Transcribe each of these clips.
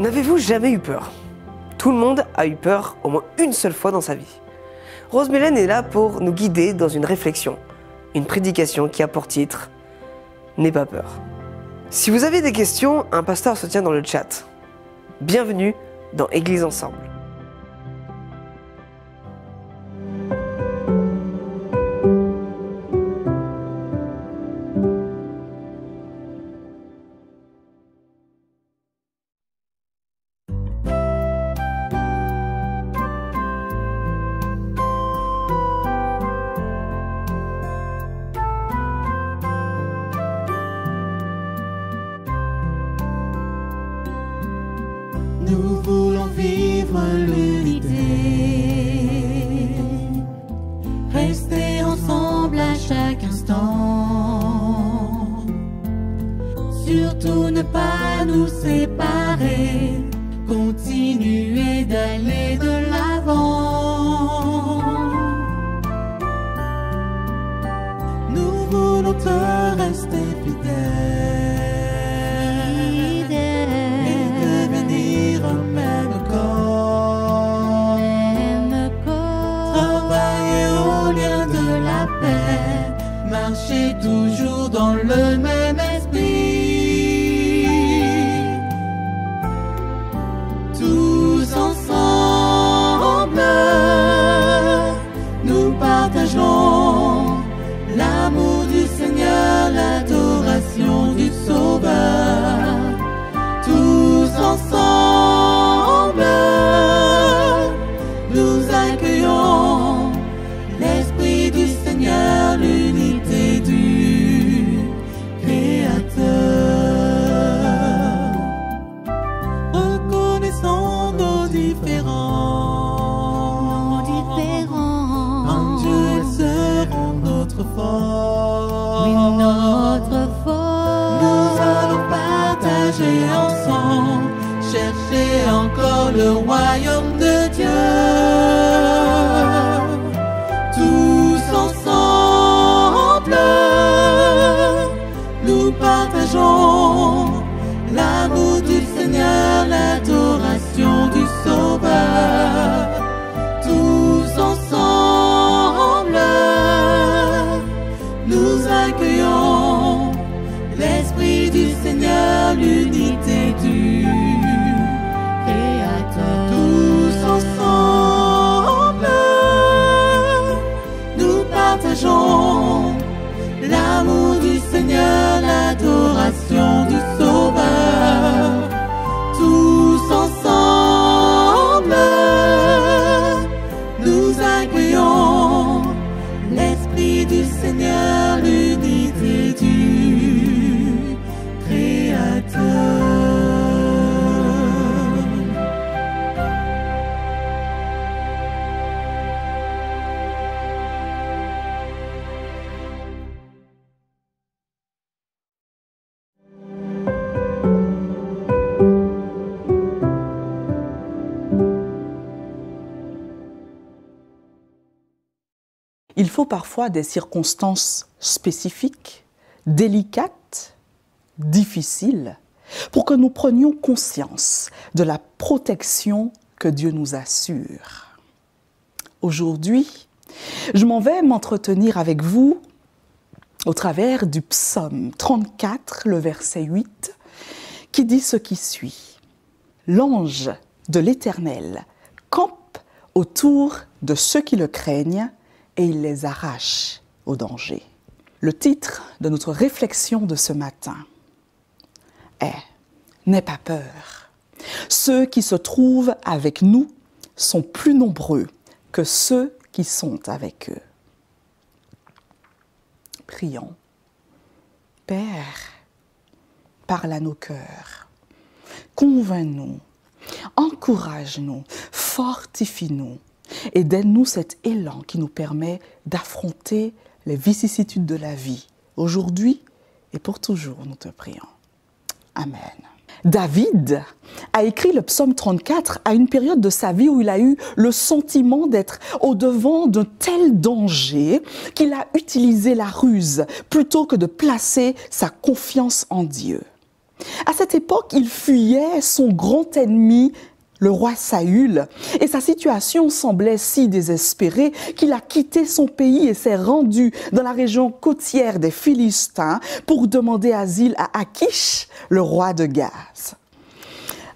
N'avez-vous jamais eu peur? Tout le monde a eu peur au moins une seule fois dans sa vie. Rose Mélène est là pour nous guider dans une réflexion, une prédication qui a pour titre « N'aie pas peur ». Si vous avez des questions, un pasteur se tient dans le chat. Bienvenue dans Église Ensemble. Nous voulons vivre l'unité, rester ensemble à chaque instant, surtout ne pas nous séparer, continuer d'aller de l'avant. Nous voulons te rester fidèles. Marcher toujours dans le même esprit, tous ensemble, nous partageons l'amour du Seigneur, l'adoration du Sauveur, tous ensemble, nous accueillons l'Esprit du Seigneur, l'unité du Créateur. Reconnaissons nos différends, en Dieu ils seront notre force. Oui, notre force. Nous allons partager ensemble, chercher encore le royaume de Dieu. Tous ensemble, nous partageons l'amour du Seigneur, l'adoration du Sauveur. Tous ensemble, nous accueillons l'Esprit du Seigneur, l'unité du Créateur. Tous ensemble, nous partageons l'amour du Seigneur, l'adoration du Sauveur. Tous ensemble, nous accueillons l'Esprit du Seigneur, l'unité du Créateur. Il faut parfois des circonstances spécifiques, délicates, difficiles, pour que nous prenions conscience de la protection que Dieu nous assure. Aujourd'hui, je m'en vais m'entretenir avec vous au travers du psaume 34, le verset 8, qui dit ce qui suit. « L'ange de l'Éternel campe autour de ceux qui le craignent, et il les arrache au danger. » Le titre de notre réflexion de ce matin est « N'aie pas peur. Ceux qui se trouvent avec nous sont plus nombreux que ceux qui sont avec eux. » Prions. Père, parle à nos cœurs. Convainc-nous, encourage-nous, fortifie-nous. Et donne-nous cet élan qui nous permet d'affronter les vicissitudes de la vie, aujourd'hui et pour toujours, nous te prions. Amen. David a écrit le psaume 34 à une période de sa vie où il a eu le sentiment d'être au-devant d'un tel danger qu'il a utilisé la ruse plutôt que de placer sa confiance en Dieu. À cette époque, il fuyait son grand ennemi, le roi Saül, et sa situation semblait si désespérée qu'il a quitté son pays et s'est rendu dans la région côtière des Philistins pour demander asile à Achish, le roi de Gath.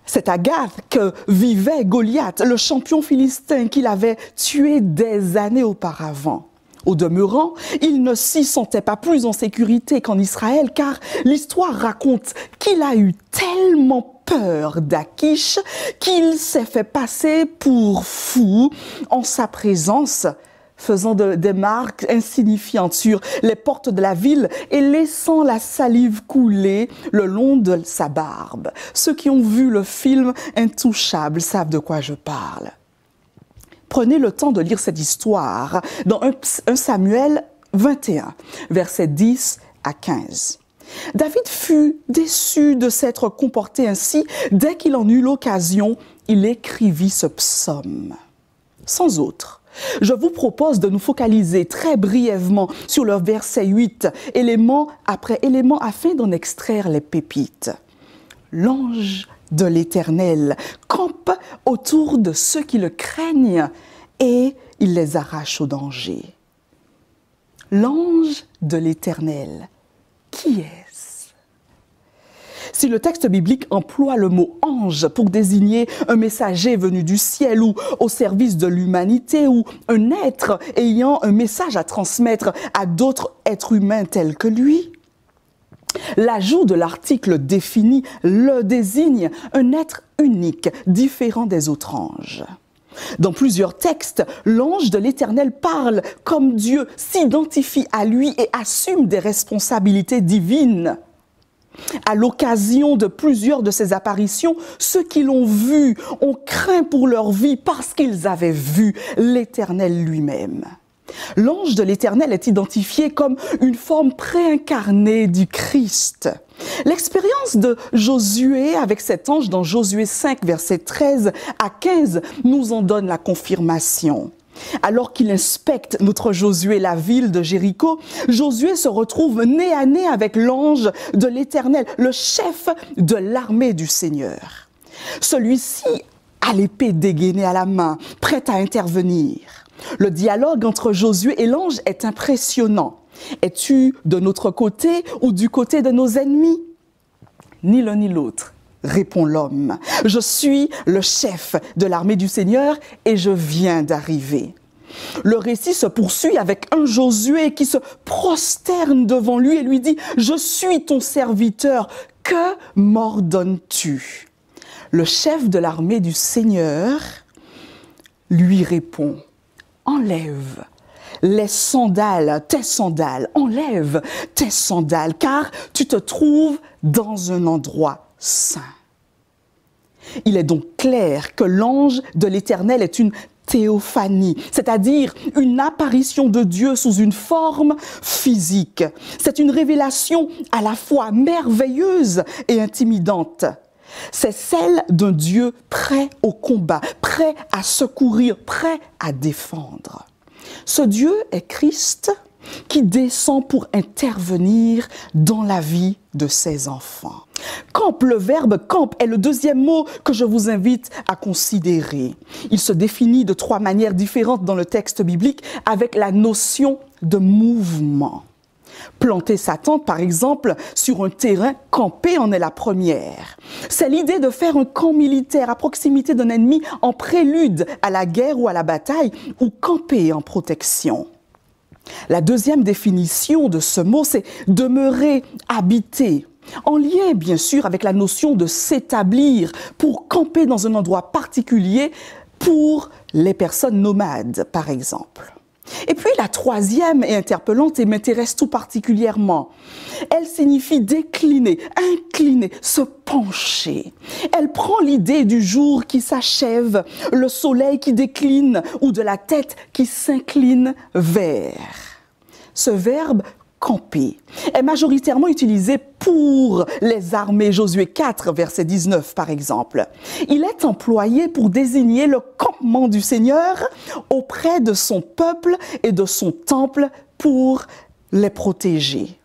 C'est à Gath que vivait Goliath, le champion philistin qu'il avait tué des années auparavant. Au demeurant, il ne s'y sentait pas plus en sécurité qu'en Israël, car l'histoire raconte qu'il a eu tellement peur d'Achish qu'il s'est fait passer pour fou en sa présence, faisant des marques insignifiantes sur les portes de la ville et laissant la salive couler le long de sa barbe. Ceux qui ont vu le film Intouchable savent de quoi je parle. Prenez le temps de lire cette histoire dans 1 Samuel 21, versets 10 à 15. David fut déçu de s'être comporté ainsi. Dès qu'il en eut l'occasion, il écrivit ce psaume. Sans autre, je vous propose de nous focaliser très brièvement sur le verset 8, élément après élément, afin d'en extraire les pépites. L'ange de l'Éternel campe autour de ceux qui le craignent et il les arrache au danger. L'ange de l'Éternel, qui est-ce? Si le texte biblique emploie le mot ange pour désigner un messager venu du ciel ou au service de l'humanité ou un être ayant un message à transmettre à d'autres êtres humains tels que lui, l'ajout de l'article défini le désigne un être unique, différent des autres anges. Dans plusieurs textes, l'ange de l'Éternel parle comme Dieu, s'identifie à lui et assume des responsabilités divines. À l'occasion de plusieurs de ces apparitions, ceux qui l'ont vu ont craint pour leur vie parce qu'ils avaient vu l'Éternel lui-même. L'ange de l'Éternel est identifié comme une forme préincarnée du Christ. L'expérience de Josué avec cet ange dans Josué 5, versets 13 à 15, nous en donne la confirmation. Alors qu'il inspecte notre Josué la ville de Jéricho, Josué se retrouve nez à nez avec l'ange de l'Éternel, le chef de l'armée du Seigneur. Celui-ci a l'épée dégainée à la main, prêt à intervenir. Le dialogue entre Josué et l'ange est impressionnant. Es-tu de notre côté ou du côté de nos ennemis? Ni l'un ni l'autre, répond l'homme. Je suis le chef de l'armée du Seigneur et je viens d'arriver. Le récit se poursuit avec un Josué qui se prosterne devant lui et lui dit « Je suis ton serviteur, que m'ordonnes-tu » Le chef de l'armée du Seigneur lui répond « Enlève les sandales, tes sandales, enlève tes sandales, car tu te trouves dans un endroit saint. » Il est donc clair que l'ange de l'Éternel est une théophanie, c'est-à-dire une apparition de Dieu sous une forme physique. C'est une révélation à la fois merveilleuse et intimidante. C'est celle d'un Dieu prêt au combat, prêt à secourir, prêt à défendre. Ce Dieu est Christ qui descend pour intervenir dans la vie de ses enfants. Campe, le verbe campe est le deuxième mot que je vous invite à considérer. Il se définit de 3 manières différentes dans le texte biblique avec la notion de mouvement. Planter sa tente, par exemple, sur un terrain, camper en est la première. C'est l'idée de faire un camp militaire à proximité d'un ennemi en prélude à la guerre ou à la bataille, ou camper en protection. La deuxième définition de ce mot, c'est demeurer, habiter, en lien bien sûr avec la notion de s'établir pour camper dans un endroit particulier pour les personnes nomades, par exemple. Et puis la troisième est interpellante et m'intéresse tout particulièrement. Elle signifie décliner, incliner, se pencher. Elle prend l'idée du jour qui s'achève, le soleil qui décline ou de la tête qui s'incline vers. Ce verbe camper est majoritairement utilisé pour les armées. Josué 4, verset 19 par exemple. Il est employé pour désigner le campement du Seigneur auprès de son peuple et de son temple pour les protéger.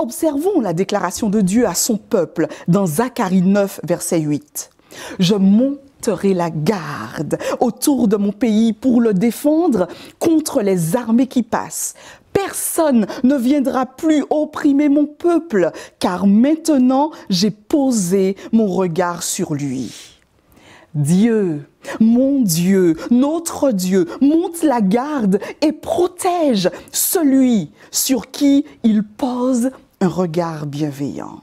Observons la déclaration de Dieu à son peuple dans Zacharie 9, verset 8. « Je monterai la garde autour de mon pays pour le défendre contre les armées qui passent. Personne ne viendra plus opprimer mon peuple, car maintenant j'ai posé mon regard sur lui. » Dieu, mon Dieu, notre Dieu, monte la garde et protège celui sur qui il pose un regard bienveillant.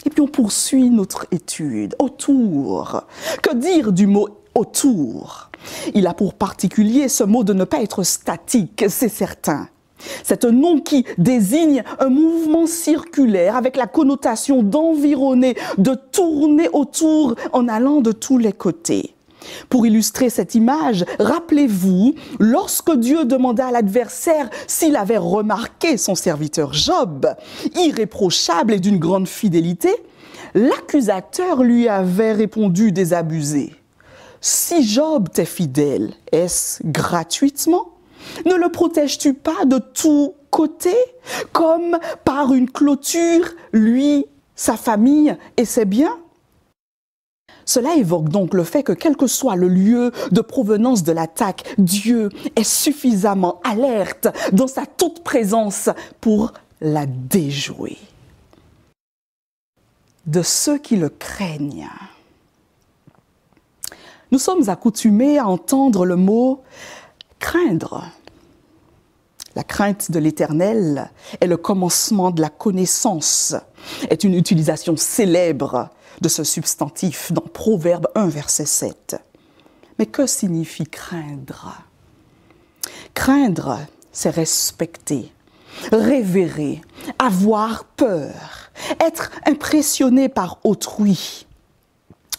Et puis on poursuit notre étude. Autour. Que dire du mot autour? Il a pour particulier ce mot de ne pas être statique, c'est certain. C'est un nom qui désigne un mouvement circulaire avec la connotation d'environner, de tourner autour en allant de tous les côtés. Pour illustrer cette image, rappelez-vous, lorsque Dieu demanda à l'adversaire s'il avait remarqué son serviteur Job, irréprochable et d'une grande fidélité, l'accusateur lui avait répondu désabusé. « Si Job t'est fidèle, est-ce gratuitement ? Ne le protèges-tu pas de tous côtés, comme par une clôture, lui, sa famille et ses biens ?» Cela évoque donc le fait que quel que soit le lieu de provenance de l'attaque, Dieu est suffisamment alerte dans sa toute présence pour la déjouer. De ceux qui le craignent. Nous sommes accoutumés à entendre le mot « craindre ». La crainte de l'Éternel est le commencement de la connaissance, est une utilisation célèbre de ce substantif dans Proverbe 1, verset 7. Mais que signifie craindre? Craindre, c'est respecter, révérer, avoir peur, être impressionné par autrui.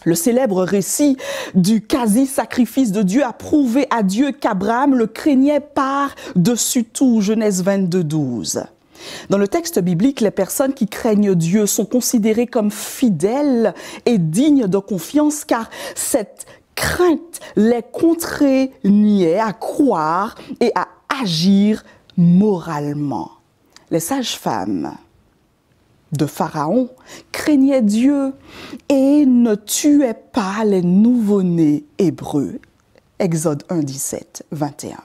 Le célèbre récit du quasi-sacrifice de Dieu a prouvé à Dieu qu'Abraham le craignait par-dessus tout, Genèse 22, 12. Dans le texte biblique, les personnes qui craignent Dieu sont considérées comme fidèles et dignes de confiance car cette crainte les contraignait à croire et à agir moralement. Les sages-femmes de Pharaon craignaient Dieu et ne tuaient pas les nouveau-nés hébreux. Exode 1, 17, 21.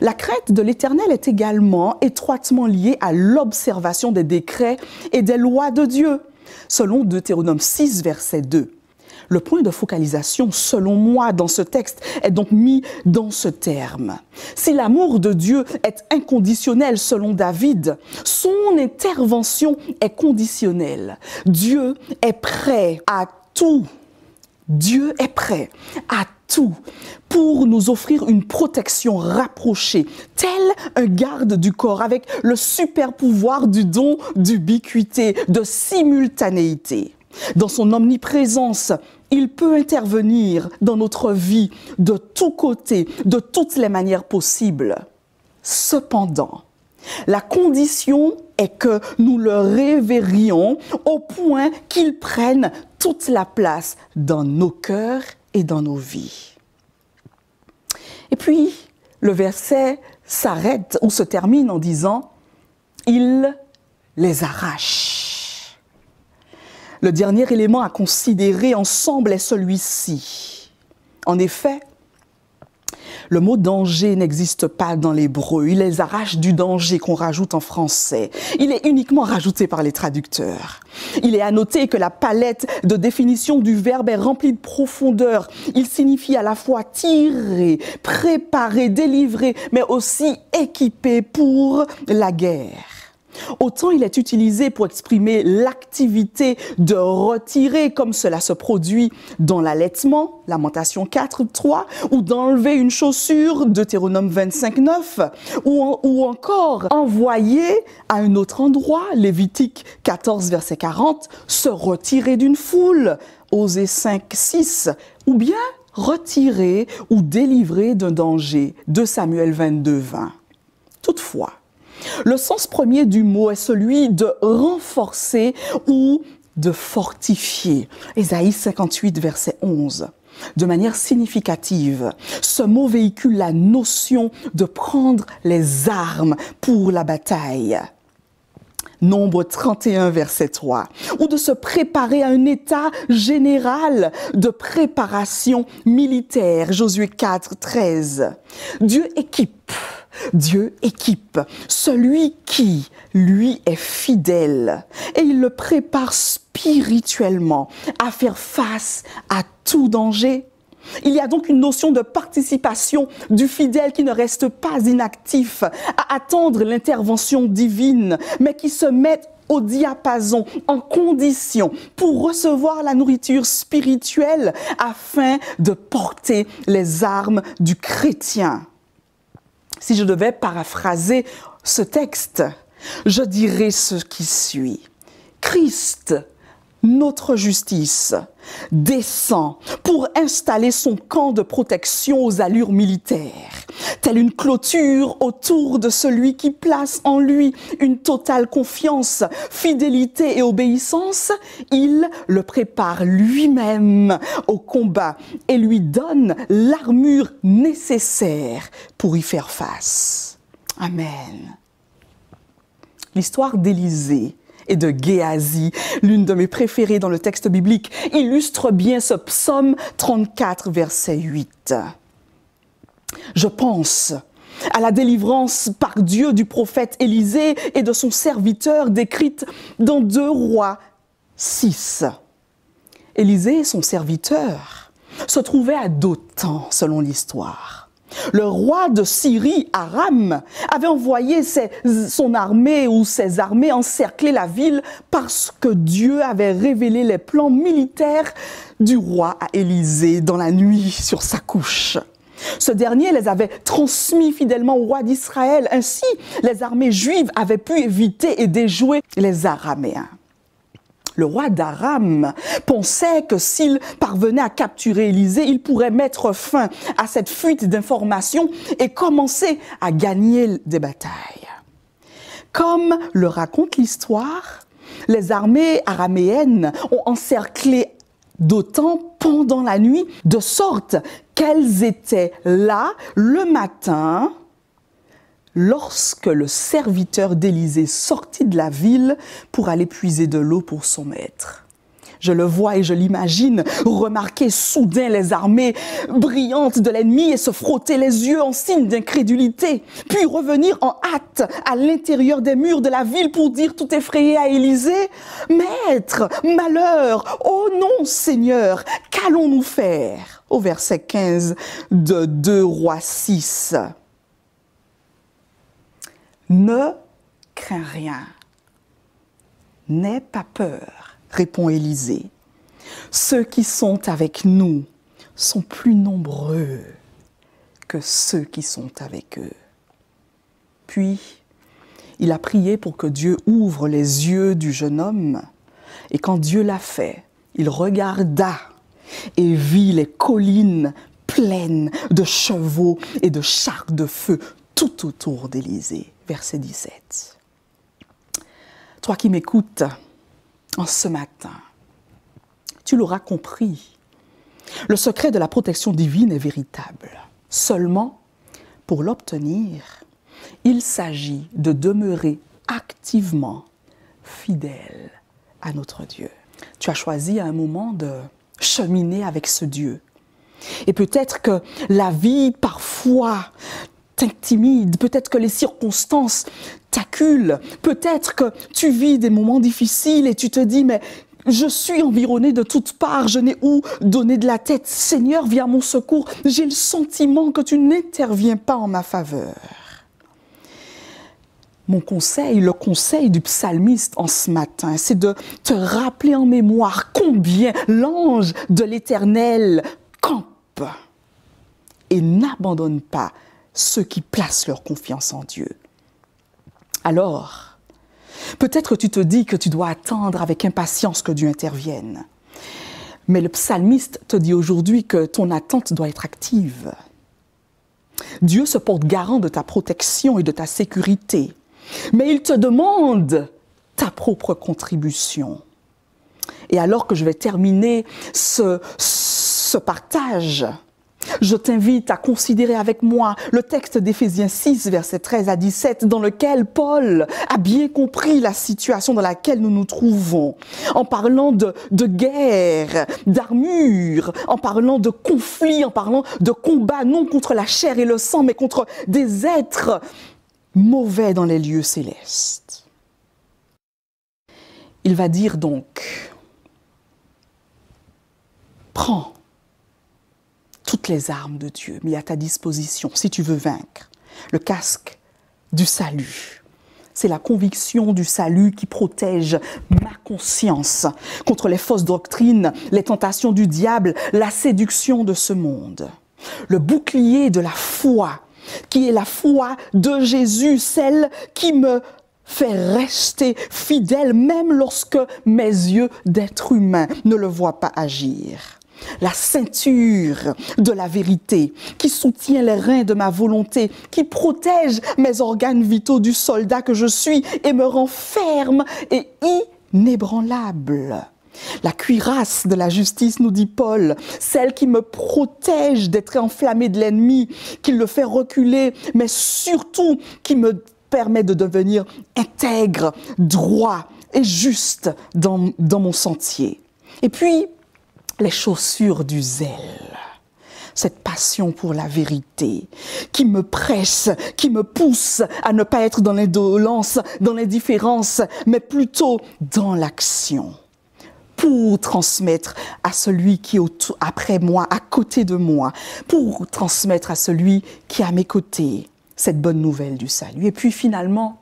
La crainte de l'Éternel est également étroitement liée à l'observation des décrets et des lois de Dieu, selon Deutéronome 6, verset 2. Le point de focalisation, selon moi, dans ce texte est donc mis dans ce terme. Si l'amour de Dieu est inconditionnel selon David, son intervention est conditionnelle. Dieu est prêt à tout. Dieu est prêt à tout pour nous offrir une protection rapprochée, tel un garde du corps avec le super pouvoir du don d'ubiquité, de simultanéité. Dans son omniprésence, il peut intervenir dans notre vie de tous côtés, de toutes les manières possibles. Cependant, la condition est que nous le révérions au point qu'il prenne toute la place dans nos cœurs et dans nos vies. Et puis, le verset s'arrête ou se termine en disant « Il les arrache ». Le dernier élément à considérer ensemble est celui-ci. En effet, le mot danger n'existe pas dans l'hébreu. Il les arrache du danger qu'on rajoute en français. Il est uniquement rajouté par les traducteurs. Il est à noter que la palette de définition du verbe est remplie de profondeur. Il signifie à la fois tirer, préparer, délivrer, mais aussi équiper pour la guerre. Autant il est utilisé pour exprimer l'activité de retirer, comme cela se produit dans l'allaitement, Lamentation 4, 3, ou d'enlever une chaussure, Deutéronome 25, 9, ou encore envoyer à un autre endroit, Lévitique 14, verset 40, se retirer d'une foule, Osée 5, 6, ou bien retirer ou délivrer d'un danger, 2 Samuel 22, 20. Toutefois, le sens premier du mot est celui de renforcer ou de fortifier. Ésaïe 58, verset 11. De manière significative, ce mot véhicule la notion de prendre les armes pour la bataille. Nombre 31, verset 3, ou de se préparer à un état général de préparation militaire, Josué 4, 13. Dieu équipe celui qui, lui, est fidèle et il le prépare spirituellement à faire face à tout danger. Il y a donc une notion de participation du fidèle qui ne reste pas inactif à attendre l'intervention divine, mais qui se met au diapason, en condition pour recevoir la nourriture spirituelle afin de porter les armes du chrétien. Si je devais paraphraser ce texte, je dirais ce qui suit. Christ, notre justice, descend pour installer son camp de protection aux allures militaires, telle une clôture autour de celui qui place en lui une totale confiance, fidélité et obéissance. Il le prépare lui-même au combat et lui donne l'armure nécessaire pour y faire face. Amen. L'histoire d'Élisée et de Géasi, l'une de mes préférées dans le texte biblique, illustre bien ce psaume 34, verset 8. Je pense à la délivrance par Dieu du prophète Élisée et de son serviteur décrite dans 2 Rois 6. Élisée et son serviteur se trouvaient à Dothan, selon l'histoire. Le roi de Syrie, Aram, avait envoyé son armée ou ses armées encercler la ville parce que Dieu avait révélé les plans militaires du roi à Élisée dans la nuit sur sa couche. Ce dernier les avait transmis fidèlement au roi d'Israël. Ainsi, les armées juives avaient pu éviter et déjouer les Araméens. Le roi d'Aram pensait que s'il parvenait à capturer Élisée, il pourrait mettre fin à cette fuite d'informations et commencer à gagner des batailles. Comme le raconte l'histoire, les armées araméennes ont encerclé Dothan pendant la nuit, de sorte qu'elles étaient là le matin lorsque le serviteur d'Élisée sortit de la ville pour aller puiser de l'eau pour son maître. Je le vois et je l'imagine remarquer soudain les armées brillantes de l'ennemi et se frotter les yeux en signe d'incrédulité, puis revenir en hâte à l'intérieur des murs de la ville pour dire tout effrayé à Élisée: « Maître, malheur, oh non Seigneur, qu'allons-nous faire ?» Au verset 15 de 2 Rois 6. Ne crains rien, n'aie pas peur, répond Élisée. Ceux qui sont avec nous sont plus nombreux que ceux qui sont avec eux. Puis, il a prié pour que Dieu ouvre les yeux du jeune homme. Et quand Dieu l'a fait, il regarda et vit les collines pleines de chevaux et de chars de feu tout autour d'Élisée. Verset 17. Toi qui m'écoutes en ce matin, tu l'auras compris. Le secret de la protection divine est véritable. Seulement, pour l'obtenir, il s'agit de demeurer activement fidèle à notre Dieu. Tu as choisi à un moment de cheminer avec ce Dieu. Et peut-être que la vie, parfois, t'intimide, peut-être que les circonstances t'acculent, peut-être que tu vis des moments difficiles et tu te dis « mais je suis environné de toutes parts, je n'ai où donner de la tête. Seigneur, viens à mon secours, j'ai le sentiment que tu n'interviens pas en ma faveur. » Mon conseil, le conseil du psalmiste en ce matin, c'est de te rappeler en mémoire combien l'ange de l'Éternel campe et n'abandonne pas ceux qui placent leur confiance en Dieu. Alors, peut-être tu te dis que tu dois attendre avec impatience que Dieu intervienne. Mais le psalmiste te dit aujourd'hui que ton attente doit être active. Dieu se porte garant de ta protection et de ta sécurité. Mais il te demande ta propre contribution. Et alors que je vais terminer ce partage, Je t'invite à considérer avec moi le texte d'Éphésiens 6, versets 13 à 17, dans lequel Paul a bien compris la situation dans laquelle nous nous trouvons, en parlant de guerre, d'armure, en parlant de conflit, en parlant de combat, non contre la chair et le sang, mais contre des êtres mauvais dans les lieux célestes. Il va dire donc, prends toutes les armes de Dieu mises à ta disposition si tu veux vaincre. Le casque du salut. C'est la conviction du salut qui protège ma conscience contre les fausses doctrines, les tentations du diable, la séduction de ce monde. Le bouclier de la foi, qui est la foi de Jésus, celle qui me fait rester fidèle même lorsque mes yeux d'être humain ne le voient pas agir. La ceinture de la vérité qui soutient les reins de ma volonté, qui protège mes organes vitaux du soldat que je suis et me rend ferme et inébranlable. La cuirasse de la justice, nous dit Paul, celle qui me protège d'être enflammé de l'ennemi, qui le fait reculer, mais surtout qui me permet de devenir intègre, droit et juste dans mon sentier. Et puis, les chaussures du zèle, cette passion pour la vérité qui me presse, qui me pousse à ne pas être dans l'indolence, dans l'indifférence, mais plutôt dans l'action, pour transmettre à celui qui est après moi, à côté de moi, pour transmettre à celui qui est à mes côtés cette bonne nouvelle du salut. Et puis finalement,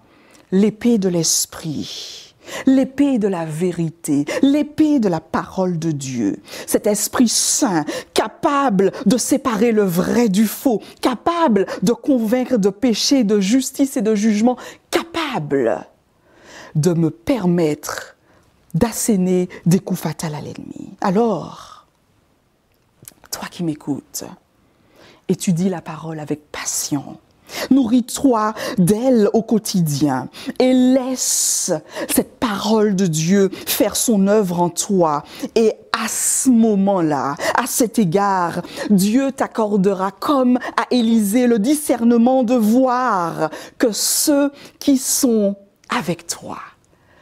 l'épée de l'esprit. L'épée de la vérité, l'épée de la parole de Dieu, cet Esprit Saint capable de séparer le vrai du faux, capable de convaincre de péché, de justice et de jugement, capable de me permettre d'asséner des coups fatals à l'ennemi. Alors, toi qui m'écoutes, étudie la parole avec passion. Nourris-toi d'elle au quotidien et laisse cette parole de Dieu faire son œuvre en toi. Et à ce moment-là, à cet égard, Dieu t'accordera comme à Élisée le discernement de voir que ceux qui sont avec toi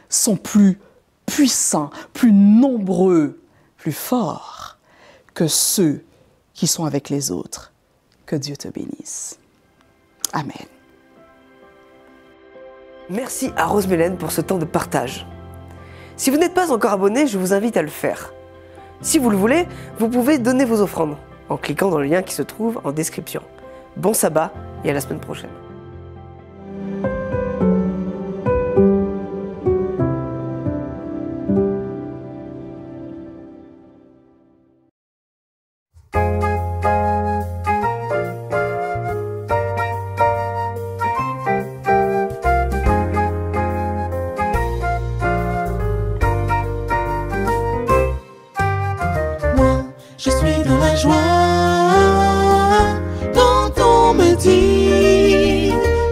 sont plus puissants, plus nombreux, plus forts que ceux qui sont avec les autres. Que Dieu te bénisse. Amen. Merci à Rose Mélène pour ce temps de partage. Si vous n'êtes pas encore abonné, je vous invite à le faire. Si vous le voulez, vous pouvez donner vos offrandes en cliquant dans le lien qui se trouve en description. Bon sabbat et à la semaine prochaine. Je suis dans la joie quand on me dit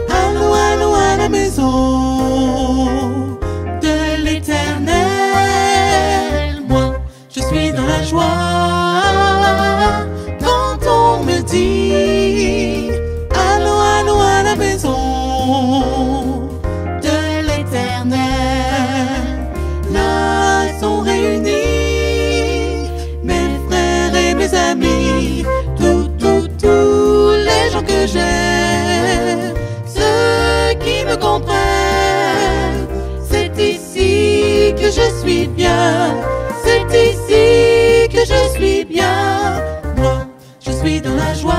allons, allons à la maison de l'Éternel. Moi, je suis dans la joie quand on me dit allons, allons à la maison de l'Éternel. Là sont réunis mes amis, tous les gens que j'aime, ceux qui me comprennent. C'est ici que je suis bien, c'est ici que je suis bien. Moi, je suis dans la joie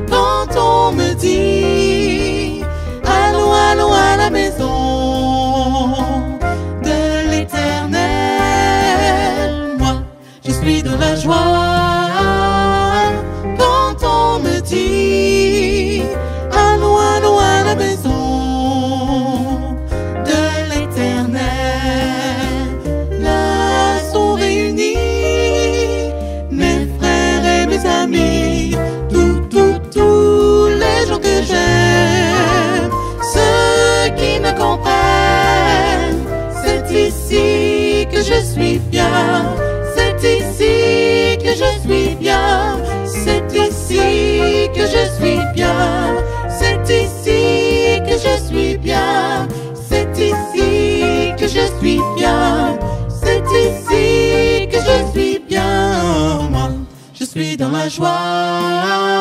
quand on me dit allons, allons à la maison de l'Éternel. Moi, je suis dans la joie quand on me dit allons, allons à la maison de l'Éternel. Là sont réunis mes frères et mes amis, tous les gens que j'aime, ceux qui me comprennent. C'est ici que je suis bien, c'est ici que je suis bien. je suis bien. C'est ici que je suis bien. C'est ici que je suis bien. C'est ici que je suis bien. Moi, je suis dans la joie.